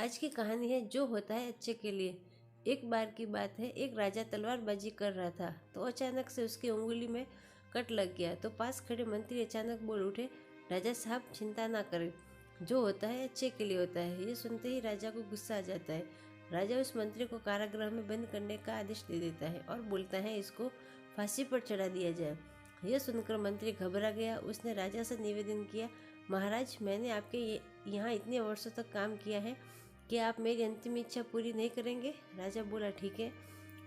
आज की कहानी है जो होता है अच्छे के लिए। एक बार की बात है, एक राजा तलवारबाजी कर रहा था तो अचानक से उसकी उंगली में कट लग गया। तो पास खड़े मंत्री अचानक बोल उठे, राजा साहब चिंता ना करें, जो होता है अच्छे के लिए होता है। ये सुनते ही राजा को गुस्सा आ जाता है। राजा उस मंत्री को कारागृह में बंद करने का आदेश दे देता है और बोलता है इसको फांसी पर चढ़ा दिया जाए। यह सुनकर मंत्री घबरा गया। उसने राजा से निवेदन किया, महाराज मैंने आपके यहाँ इतने वर्षों तक काम किया है, क्या आप मेरी अंतिम इच्छा पूरी नहीं करेंगे? राजा बोला, ठीक है,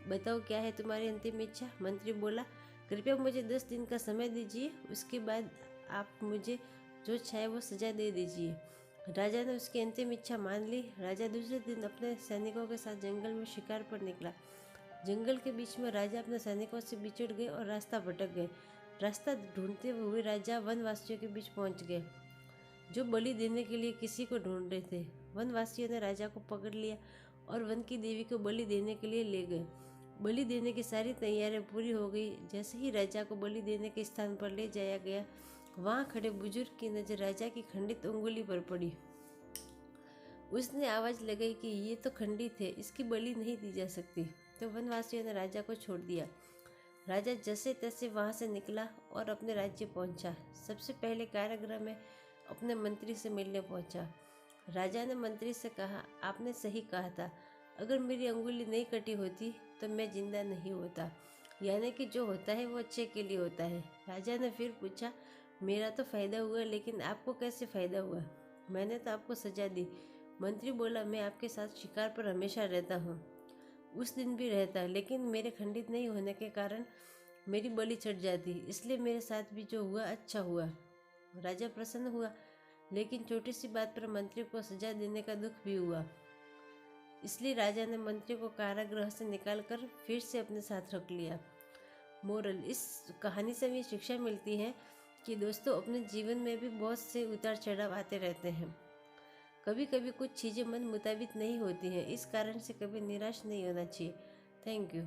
बताओ क्या है तुम्हारी अंतिम इच्छा? मंत्री बोला, कृपया मुझे 10 दिन का समय दीजिए, उसके बाद आप मुझे जो चाहे वो सजा दे दीजिए। राजा ने उसकी अंतिम इच्छा मान ली। राजा दूसरे दिन अपने सैनिकों के साथ जंगल में शिकार पर निकला। जंगल के बीच में राजा अपने सैनिकों से बिछड़ गए और रास्ता भटक गए। रास्ता ढूंढते हुए राजा वनवासियों के बीच पहुंच गए, जो बलि देने के लिए किसी को ढूंढ रहे थे। वनवासियों ने राजा को पकड़ लिया और वन की देवी को बलि देने के लिए ले गए। बलि देने की सारी तैयारियां पूरी हो गई। जैसे ही राजा को बलि देने के स्थान पर ले जाया गया, वहां खड़े बुजुर्ग की नजर राजा की खंडित उंगली पर पड़ी। उसने आवाज लगाई कि ये तो खंडित है, इसकी बलि नहीं दी जा सकती। तो वनवासियों ने राजा को छोड़ दिया। राजा जैसे तैसे वहां से निकला और अपने राज्य पहुंचा। सबसे पहले कारागृह में अपने मंत्री से मिलने पहुंचा। राजा ने मंत्री से कहा, आपने सही कहा था, अगर मेरी अंगुली नहीं कटी होती तो मैं जिंदा नहीं होता। यानी कि जो होता है वो अच्छे के लिए होता है। राजा ने फिर पूछा, मेरा तो फायदा हुआ, लेकिन आपको कैसे फायदा हुआ? मैंने तो आपको सजा दी। मंत्री बोला, मैं आपके साथ शिकार पर हमेशा रहता हूँ, उस दिन भी रहता, लेकिन मेरे खंडित नहीं होने के कारण मेरी बलि चढ़ जाती, इसलिए मेरे साथ भी जो हुआ अच्छा हुआ। राजा प्रसन्न हुआ, लेकिन छोटी सी बात पर मंत्री को सजा देने का दुख भी हुआ। इसलिए राजा ने मंत्री को कारागृह से निकालकर फिर से अपने साथ रख लिया। मोरल, इस कहानी से हमें शिक्षा मिलती है कि दोस्तों अपने जीवन में भी बहुत से उतार चढ़ाव आते रहते हैं। कभी कभी कुछ चीज़ें मन मुताबिक नहीं होती हैं, इस कारण से कभी निराश नहीं होना चाहिए। Thank you.